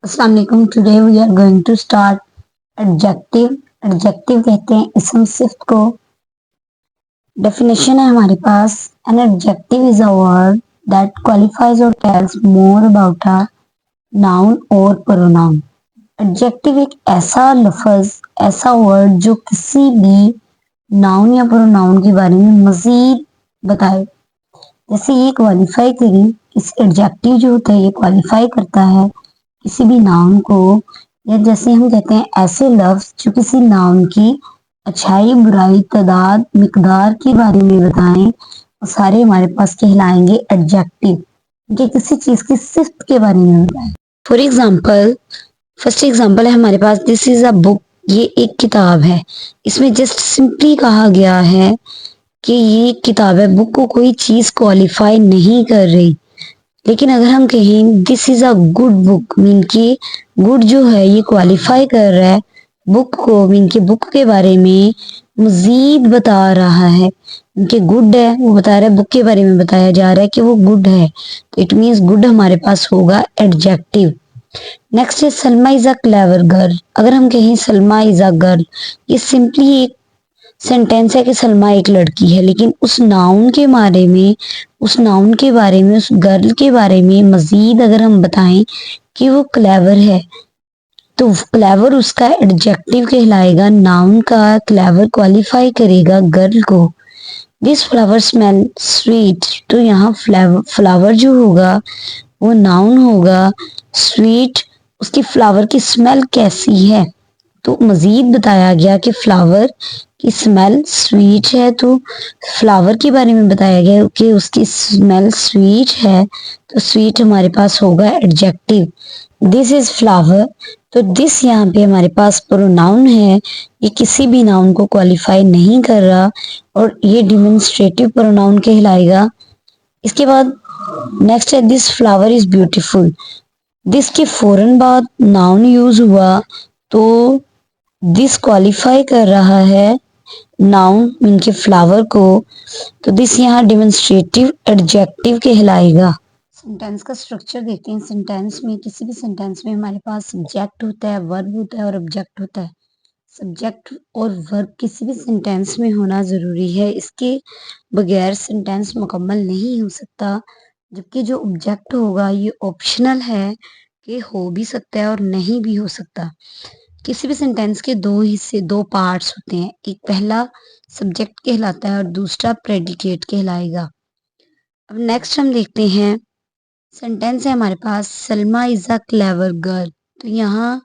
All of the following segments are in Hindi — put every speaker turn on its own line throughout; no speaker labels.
Assalamualaikum. Today we are going to start adjective. Adjective कहते हैं इसम सिफ्त को। डेफिनेशन है हमारे पास। An adjective is a word that qualifies और tells more about a noun और प्रोनाउन। एडजेक्टिव एक ऐसा लफ्ज, ऐसा वर्ड जो किसी भी नाउन या प्रोनाउन के बारे में मजीद बताए। जैसे ये क्वालिफाई करें, इस एडजेक्टिव जो होता है ये क्वालिफाई करता है किसी भी नाउन को, या जैसे हम कहते हैं ऐसे लफ्ज जो किसी नाउन की अच्छाई, बुराई, तादाद, मिकदार के बारे में बताएं, वो सारे हमारे पास कहलाएंगे एडजेक्टिव, जो किसी चीज की सिफ्त के बारे में बताएं। फॉर एग्जाम्पल, फर्स्ट एग्जाम्पल है हमारे पास, दिस इज अ बुक। ये एक किताब है। इसमें जस्ट सिंपली कहा गया है कि ये किताब है। बुक को कोई चीज क्वालिफाई नहीं कर रही। लेकिन अगर हम कहें this is a good book, mean की गुड जो है ये क्वालिफाई कर रहा है बुक को, मीन की बुक के बारे में मजीद बता रहा है। उनके गुड है, वो बता रहा है, बुक के बारे में बताया जा रहा है कि वो गुड है, तो इट मीन्स गुड हमारे पास होगा एडजेक्टिव। नेक्स्ट है Salma is a clever girl. अगर हम कहें सलमा इज अ गर्ल, ये सिंपली एक सेंटेंस है कि सलमा एक लड़की है, लेकिन उस नाउन के बारे में, उस नाउन के बारे में, उस गर्ल के बारे में मजीद अगर हम बताएं कि वो क्लेवर है, तो क्लेवर उसका एडजेक्टिव कहलाएगा। नाउन का क्लेवर क्वालिफाई करेगा गर्ल को। दिस फ्लावर स्मेल स्वीट, तो यहाँ फ्लावर जो होगा वो नाउन होगा। स्वीट, उसकी फ्लावर की स्मेल कैसी है, तो मजीद बताया गया कि फ्लावर की स्मेल स्वीट है, तो फ्लावर के बारे में बताया गया कि उसकी स्मेल स्वीट है, तो स्वीट हमारे पास होगा एडजेक्टिव। दिस इज फ्लावर, तो दिस यहाँ पे हमारे पास प्रोनाउन है। ये किसी भी नाउन को क्वालिफाई नहीं कर रहा और ये डिमोन्स्ट्रेटिव प्रोनाउन कहलाएगा। इसके बाद नेक्स्ट है this flower is beautiful. This के फौरन बाद नाउन यूज हुआ, तो दिस क्वालिफाई कर रहा है नाउन इनके फ्लावर को, तो दिस यहाँ डिमोन्स्ट्रेटिव एडजेक्टिव कहलाएगा। सेंटेंस का स्ट्रक्चर देखते हैं। सेंटेंस में, किसी भी सेंटेंस में हमारे पास सब्जेक्ट होता है, वर्ब होता है और ऑब्जेक्ट होता है। सब्जेक्ट और वर्ब किसी भी सेंटेंस में होना जरूरी है, इसके बगैर सेंटेंस मुकम्मल नहीं हो सकता। जबकि जो ऑब्जेक्ट होगा ये ऑप्शनल है कि हो भी सकता है और नहीं भी हो सकता। किसी भी सेंटेंस के दो हिस्से, दो पार्ट्स होते हैं। एक पहला सब्जेक्ट कहलाता है और दूसरा प्रेडिकेट कहलाएगा। अब नेक्स्ट हम देखते हैं, सेंटेंस है हमारे पास Salma is a clever girl. तो यहाँ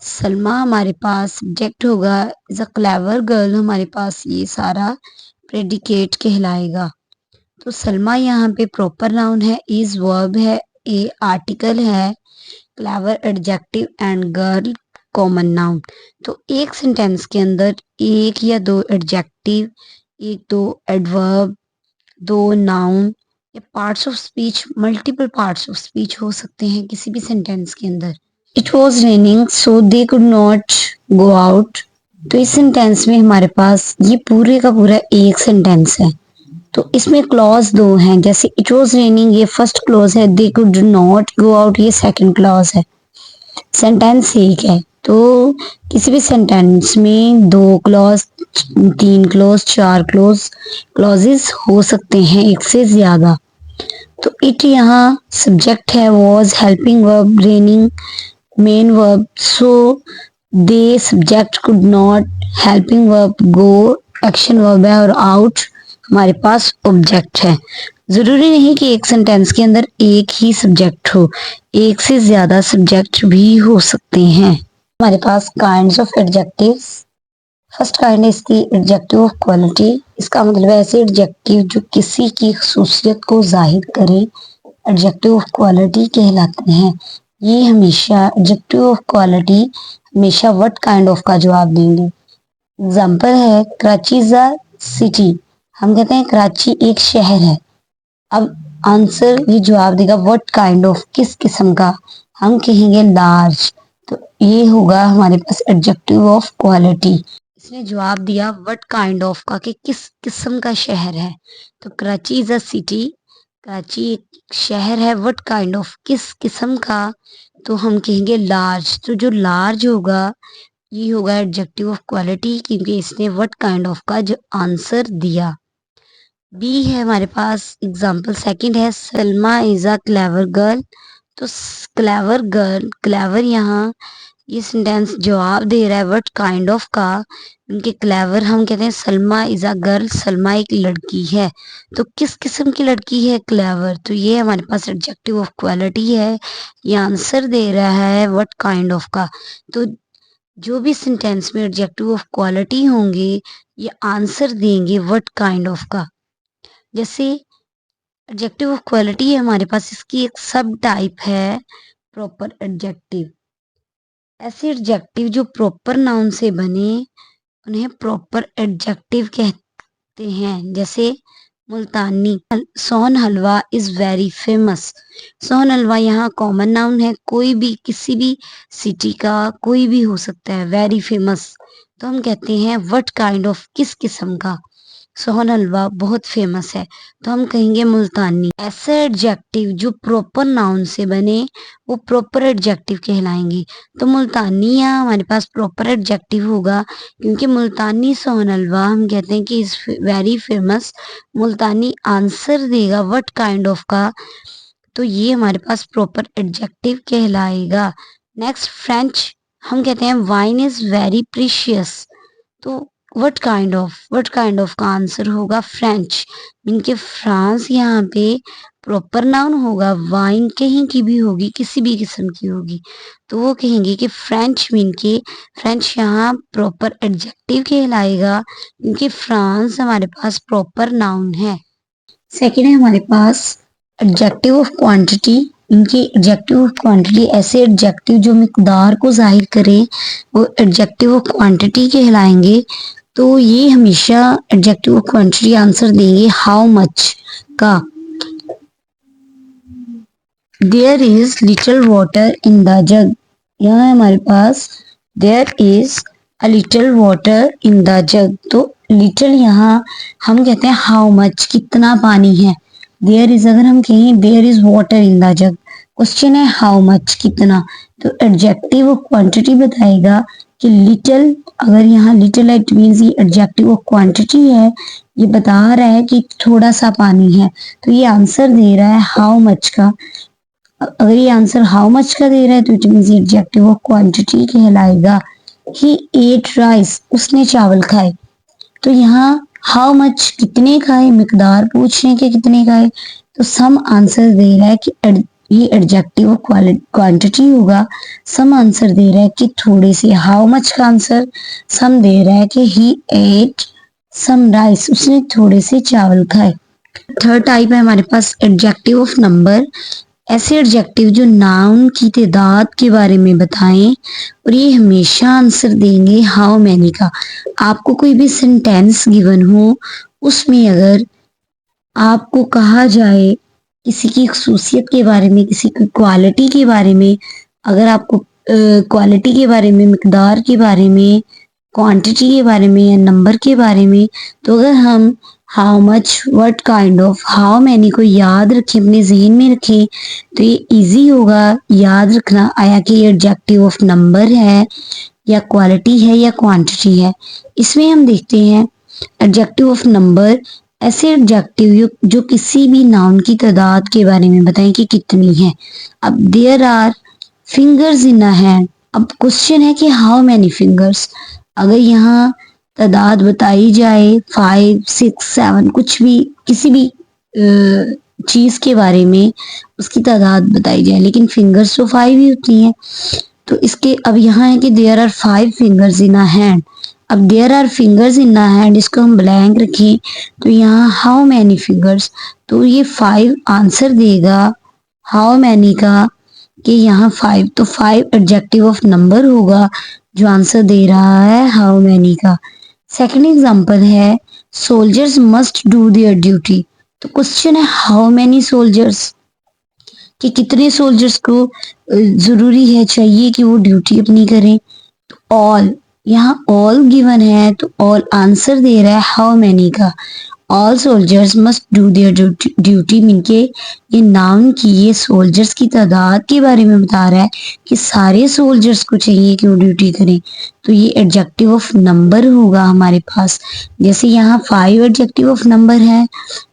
सलमा हमारे पास सब्जेक्ट होगा, इज अ क्लेवर गर्ल हमारे पास ये सारा प्रेडिकेट कहलाएगा। तो सलमा यहाँ पे प्रॉपर नाउन है, इज वर्ब है, ए आर्टिकल है, clever adjective and girl common noun. तो एक सेंटेंस के अंदर एक या दो एडजेक्टिव, एक दो एडवर्ब, दो नाउन या parts of speech, multiple parts of speech हो सकते हैं किसी भी सेंटेंस के अंदर। It was raining so they could not go out. तो इस सेंटेंस में हमारे पास ये पूरे का पूरा एक सेंटेंस है। तो इसमें क्लॉज दो हैं, जैसे इट वॉज रेनिंग ये फर्स्ट क्लॉज है, they could not go out ये सेकंड क्लॉज है। सेंटेंस एक है, तो किसी भी सेंटेंस में दो क्लॉज, तीन क्लॉज, चार क्लॉजेस हो सकते हैं, एक से ज्यादा। तो इट यहाँ सब्जेक्ट है, was helping verb, raining main verb, so they subject, could not helping verb, go action verb है और आउट हमारे पास ऑब्जेक्ट है। जरूरी नहीं कि एक सेंटेंस के अंदर एक ही सब्जेक्ट हो, एक से ज्यादा सब्जेक्ट भी हो सकते हैं। हमारे पास kinds of adjectives. First kind है इसकी एडजेक्टिव ऑफ क्वालिटी। इसका मतलब है ऐसे एडजेक्टिव जो किसी की खसूसियत को जाहिर करे, एडजेक्टिव ऑफ क्वालिटी कहलाते हैं। ये हमेशा एडजेक्टिव ऑफ क्वालिटी हमेशा व्हाट काइंड ऑफ का जवाब देंगे। एग्जाम्पल है कराची इज अ सिटी। हम कहते हैं कराची एक शहर है। अब आंसर ये जवाब देगा व्हाट काइंड ऑफ, किस किस्म का। हम कहेंगे लार्ज, तो ये होगा हमारे पास एडजेक्टिव ऑफ क्वालिटी। इसने जवाब दिया व्हाट काइंड ऑफ का कि किस किस्म का शहर है। तो Karachi is a city, Karachi एक शहर है, व्हाट काइंड ऑफ किस किस्म का, तो हम कहेंगे लार्ज। तो जो लार्ज होगा ये होगा एडजेक्टिव ऑफ क्वालिटी, क्योंकि इसने व्हाट काइंड ऑफ का जो आंसर दिया। बी है हमारे पास एग्जाम्पल सेकंड है, Salma is a clever girl. तो क्लेवर गर्ल, क्लेवर यहाँ ये सेंटेंस जवाब दे रहा है व्हाट काइंड ऑफ का, उनके क्लेवर हम कहते हैं Salma is a girl, Salma एक लड़की है। तो किस किस्म की लड़की है? क्लेवर। तो ये हमारे पास एडजेक्टिव ऑफ क्वालिटी है, ये आंसर दे रहा है व्हाट काइंड ऑफ का। तो जो भी सेंटेंस में एडजेक्टिव ऑफ क्वालिटी होंगे ये आंसर देंगे व्हाट काइंड ऑफ का। जैसे एडजेक्टिव ऑफ क्वालिटी है हमारे पास, इसकी एक सब टाइप है प्रॉपर एडजेक्टिव। ऐसे एडजेक्टिव जो प्रॉपर नाउन से बने उन्हें प्रॉपर एडजेक्टिव कहते हैं। जैसे मुल्तानी, सोहन हलवा इज वेरी फेमस। सोहन हलवा यहाँ कॉमन नाउन है, कोई भी किसी भी सिटी का कोई भी हो सकता है। वेरी फेमस तो हम कहते हैं व्हाट काइंड ऑफ, किस किस्म का। सोहन हलवा बहुत फेमस है तो हम कहेंगे मुल्तानी। ऐसे एडजेक्टिव जो प्रॉपर नाउन से बने वो प्रॉपर एडजेक्टिव कहलाएंगे। तो मुल्तानी यहाँ हमारे पास प्रॉपर एडजेक्टिव होगा, क्योंकि मुल्तानी सोहन हलवा हम कहते हैं कि is very famous. Multani answer देगा व्हाट काइंड ऑफ का, तो ये हमारे पास प्रॉपर एडजेक्टिव कहलाएगा। नेक्स्ट फ्रेंच, हम कहते हैं वाइन इज वेरी प्रीशियस। तो व्हाट काइंड ऑफ का आंसर होगा फ्रेंच, मीन के फ्रांस यहाँ पे प्रॉपर नाउन होगा। वाइन कहीं की भी होगी, किसी भी किस्म की होगी, तो वो कहेंगे कि फ्रेंच, मीन के फ्रेंच यहाँ प्रॉपर एडजेक्टिव कहलाएगा, क्योंकि फ्रांस हमारे पास प्रॉपर नाउन है। सेकेंड है हमारे पास एडजेक्टिव ऑफ क्वांटिटी। इनके एडजेक्टिव ऑफ क्वांटिटी, ऐसे एडजेक्टिव जो मिकदार को जाहिर करे वो एडजेक्टिव ऑफ क्वांटिटी कहलाएंगे। तो ये हमेशा एडजेक्टिव ऑफ क्वांटिटी आंसर देंगे हाउ मच का। There is little water in the jug. यहाँ हमारे पास there is a little water in the jug. तो लिटिल यहाँ हम कहते हैं हाउ मच, कितना पानी है। देयर इज, अगर हम कहें there is water in the jug, question है हाउ मच, कितना। तो एडजेक्टिव ऑफ क्वांटिटी बताएगा कि लिटिल, अगर यहाँ लिटिल इट मीन्स ये एडजेक्टिव ऑफ क्वांटिटी है, ये बता रहा है कि थोड़ा सा पानी है, तो ये आंसर दे रहा है हाउ मच का। अगर ये आंसर हाउ मच का दे रहा है तो it means adjective of quantity कहलाएगा। ही एट राइस, उसने चावल खाए। तो यहाँ हाउ मच, कितने खाए, मिकदार पूछने के कितने खाए, तो सम आंसर दे रहा है कि ये एडजेक्टिव ऑफ क्वांटिटी होगा। सम आंसर दे रहा है कि थोड़े से, हाउ मच का आंसर सम दे रहा है कि ही एट सम राइस, उसने थोड़े से चावल खाए। थर्ड टाइप है हमारे पास एडजेक्टिव ऑफ नंबर। ऐसे एडजेक्टिव जो नाउन की तादाद के बारे में बताएं और ये हमेशा आंसर देंगे हाउ मैनी का। आपको कोई भी सेंटेंस गिवन हो, उसमें अगर आपको कहा जाए किसी की खसूसियत के बारे में, किसी की क्वालिटी के बारे में, अगर आपको क्वालिटी के बारे में, मिकदार के बारे में, क्वांटिटी के बारे में या नंबर के बारे में, तो अगर हम how much, what kind of, how many को याद रखें, अपने जहन में रखें, तो ये इजी होगा याद रखना आया कि ये एडजेक्टिव ऑफ नंबर है या क्वालिटी है या क्वांटिटी है। इसमें हम देखते हैं एडजेक्टिव ऑफ नंबर, ऐसे एडजेक्टिव जो किसी भी नाउन की तादाद के बारे में बताएं कि कितनी है। अब there are fingers in a hand, अब क्वेश्चन है कि हाउ मैनी फिंगर्स। अगर यहाँ तादाद बताई जाए 5, 6, 7, कुछ भी किसी भी चीज के बारे में उसकी तादाद बताई जाए, लेकिन फिंगर्स तो 5 ही होती हैं। तो इसके अब यहाँ है कि there are 5 fingers in a hand. अब there are fingers in a hand, इसको हम ब्लैंक रखें तो यहाँ हाउ मैनी फिंगर्स, तो ये 5 आंसर देगा हाउ मैनी का कि यहाँ 5। तो 5 एडजेक्टिव ऑफ नंबर होगा जो आंसर दे रहा है हाउ मैनी का। सेकंड एग्जांपल है soldiers must do their duty. तो क्वेश्चन है हाउ मैनी सोल्जर्स, कि कितने सोल्जर्स को जरूरी है, चाहिए कि वो ड्यूटी अपनी करें। ऑल, यहाँ ऑल गिवन है तो ऑल आंसर दे रहा है हाउ मैनी का। All soldiers must do their duty mean के ये नाउन की ये सोल्जर्स की तादाद के बारे में बता रहा है कि सारे सोल्जर्स को चाहिए कि वो ड्यूटी करें। तो ये एडजेक्टिव ऑफ नंबर होगा हमारे पास। जैसे यहाँ 5 एडजेक्टिव ऑफ नंबर है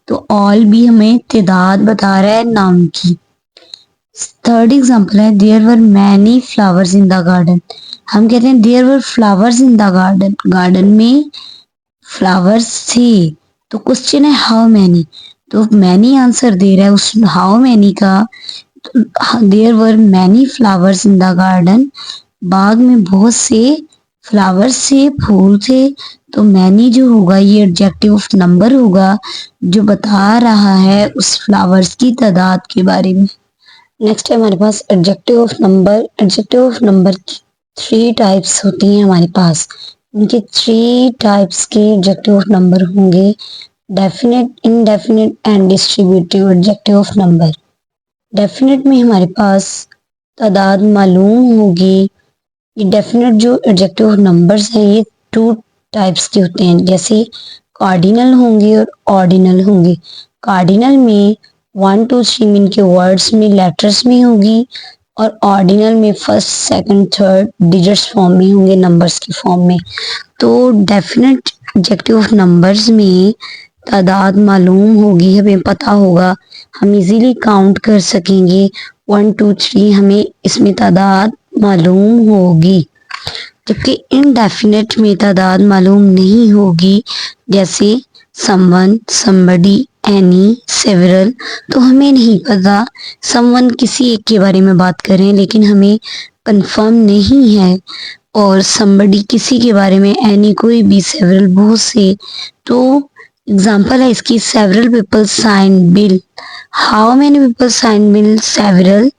तो ऑल भी हमें तादाद बता रहा है नाउन की। थर्ड एग्जाम्पल है there were many flowers in the garden. हम कहते हैं there were flowers in the garden, garden में फ्लावर्स थे। तो क्वेश्चन है हाउ मैनी, तो मैनी आंसर दे रहा है उस हाउ मैनी का। There were many flowers in the garden, बाग में बहुत से फ्लावर्स से फूल थे। तो मैनी जो होगा ये एडजेक्टिव ऑफ नंबर होगा जो बता रहा है उस फ्लावर्स की तादाद के बारे में। नेक्स्ट है हमारे पास adjective of number. Adjective of number की 3 टाइप्स होती हैं हमारे पास। उनके 3 टाइप्स के एडजेक्टिव ऑफ नंबर होंगे definite, indefinite and distributive adjective of number. Definite में हमारे पास तादाद मालूम होगी। ये डेफिनेट जो एडजेक्टिव ऑफ नंबर्स हैं ये 2 टाइप्स के होते हैं, जैसे कार्डिनल होंगे और ऑर्डिनल होंगे। कार्डिनल में 1 2 3 मीन के वर्ड्स में लेटर्स में होगी और ऑर्डिनल में first second third digits form में होंगे, नंबर्स की फॉर्म में। तो डेफिनेट एडजेक्टिव ऑफ नंबर्स में तादाद मालूम होगी, हमें पता होगा, हम इजीली काउंट कर सकेंगे 1 2 3, हमें इसमें तादाद मालूम होगी। जबकि इनडेफिनेट में तादाद मालूम नहीं होगी, जैसे समवन, समबडी, एनी, सेवरल। तो हमें नहीं पता, समवन किसी एक के बारे में बात करें लेकिन हमें कंफर्म नहीं है, और समबडी किसी के बारे में, एनी कोई भी, सेवरल बहुत से। तो एग्जाम्पल है इसकी several people sign bill. How many people sign bill? Several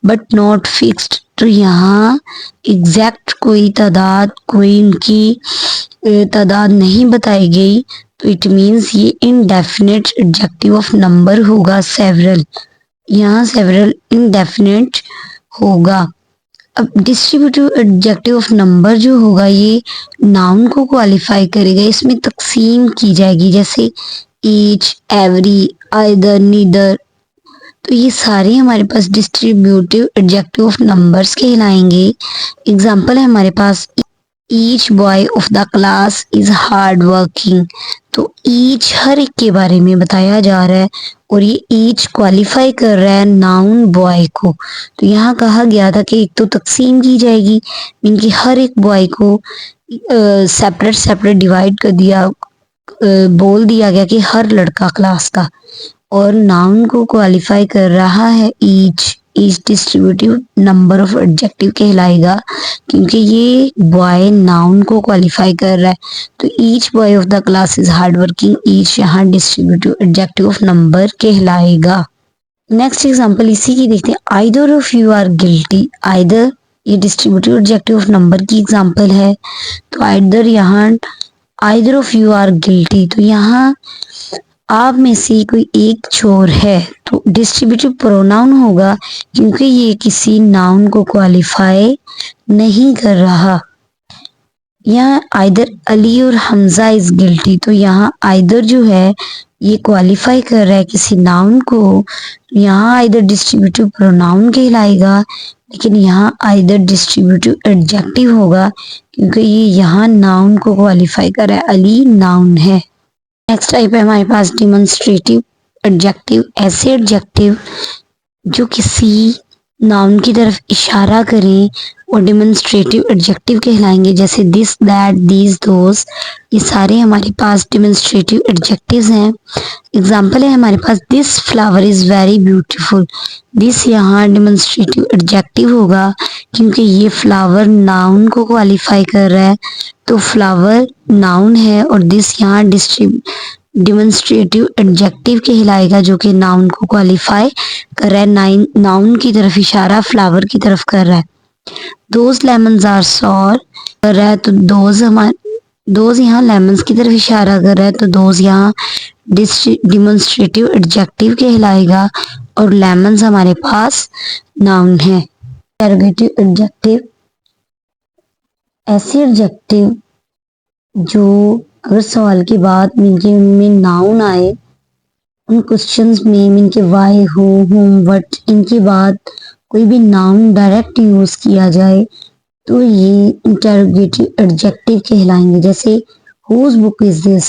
but not fixed. तो यहाँ एग्जैक्ट कोई तादाद, कोई उनकी तादाद नहीं बताई गई, तो इट मीन्स ये इनडेफिनेट एडजेक्टिव ऑफ नंबर होगा सेवरल। यहाँ सेवरल इनडेफिनेट होगा। अब डिस्ट्रीब्यूटिव एडजेक्टिव ऑफ नंबर जो होगा ये नाउन को क्वालिफाई करेगा, इसमें तकसीम की जाएगी, जैसे ईच, एवरी, आइदर, नीदर। तो ये सारे हमारे पास डिस्ट्रीब्यूटिव एडजेक्टिव ऑफ नंबर्स कहलाएंगे। एग्जाम्पल है हमारे पास each boy of the class is hard working. तो ईच हर एक के बारे में बताया जा रहा है और ये ईच क्वालिफाई कर रहा है नाउन बॉय को। तो यहाँ कहा गया था कि एक तो तकसीम की जाएगी, मीन कि हर एक बॉय को सेपरेट सेपरेट डिवाइड कर दिया, बोल दिया गया कि हर लड़का क्लास का, और नाउन को क्वालिफाई कर रहा है each. Each distributive number of adjective कहलाएगा क्योंकि ये बॉय नाउन को क्वालिफाई कर रहा है। तो each boy of the class is hard working, each यहाँ डिस्ट्रीब्यूटिव एडजेक्टिव ऑफ नंबर कहलाएगा। नेक्स्ट एग्जांपल इसी की देखते हैं, either of you are guilty. Either ये डिस्ट्रीब्यूटिव एडजेक्टिव ऑफ नंबर की एग्जांपल है। तो आइदर यहाँ either of you are guilty, तो यहाँ आप में से कोई एक चोर है। तो डिस्ट्रीब्यूटिव प्रोनाउन होगा क्योंकि ये किसी नाउन को क्वालिफाई नहीं कर रहा। यहाँ आइदर अली और हमजा इज गिल्टी, तो यहाँ आइदर जो है ये क्वालिफाई कर रहा है किसी नाउन को। यहाँ आइदर डिस्ट्रीब्यूटिव प्रोनाउन कहलाएगा, लेकिन यहाँ आइदर डिस्ट्रीब्यूटिव एडजेक्टिव होगा क्योंकि ये यहाँ नाउन को क्वालिफाई कर रहा है, अली नाउन है। नेक्स्ट टाइप है हमारे पास डिमॉन्स्ट्रेटिव एडजेक्टिव। ऐसे एडजेक्टिव जो किसी नाउन की तरफ इशारा करें और डिमॉन्स्ट्रेटिव एडजेक्टिव कहलाएंगे, जैसे दिस, दैट, दीज, दोस। ये सारे हमारे पास डिमॉन्स्ट्रेटिव एडजेक्टिव्स हैं। एग्जाम्पल है हमारे पास this flower is very beautiful. This यहाँ डिमॉन्स्ट्रेटिव एडजेक्टिव होगा क्योंकि ये फ्लावर नाउन को क्वालिफाई कर रहा है, तो फ्लावर नाउन है और दिस यहाँ डिमॉन्स्ट्रेटिव एडजेक्टिव कहलाएगा जो कि नाउन को क्वालिफाई कर रहा है, नाउन की तरफ इशारा फ्लावर की तरफ कर रहा है। दोज लेमन्स आर सॉर कर रहा है, तो दोज यहाँ लेमन्स की तरफ इशारा कर रहा है, तो दोज यहाँ डिमॉन्स्ट्रेटिव एडजेक्टिव कहलाएगा और लेमन्स हमारे पास नाउन है। इंटरोगेटिव एडजेक्टिव, ऐसे एडजेक्टिव जो अगर सवाल के बाद मीन के में नाउन आए, उन क्वेश्चंस में मीन के वाई, हु, हुम, व्हाट, इनके बाद कोई भी नाउन डायरेक्ट यूज किया जाए तो ये इंटरोगेटिव एडजेक्टिव कहलाएंगे। जैसे हुज बुक इज दिस।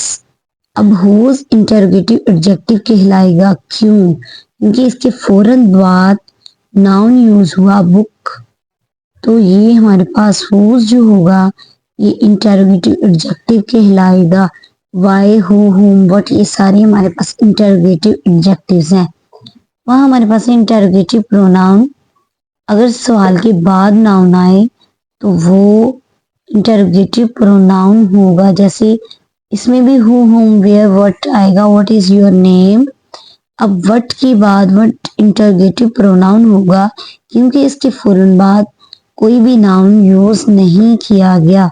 अब हुज इंटरोगेटिव एडजेक्टिव कहलाएगा, क्यों? क्योंकि इसके फौरन बाद नाउन यूज हुआ बुक, तो ये हमारे पास हुज जो होगा ये इंटरोगेटिव एडजेक्टिव कहलाएगा। वाई, हु, हुम, व्हाट, ये सारे हमारे पास इंटरोगेटिव एडजेक्टिव्स हैं। वहाँ हमारे पास इंटरोगेटिव प्रोनाउन, अगर सवाल के बाद नाउन आए तो वो इंटरोगेटिव प्रोनाउन होगा। जैसे इसमें भी हु, हुम, वेयर, व्हाट आएगा, व्हाट इज योर नेम। अब व्हाट के बाद व्हाट इंटरोगेटिव प्रोनाउन होगा, क्योंकि इसके फौरन बाद कोई भी नाउन यूज नहीं किया गया।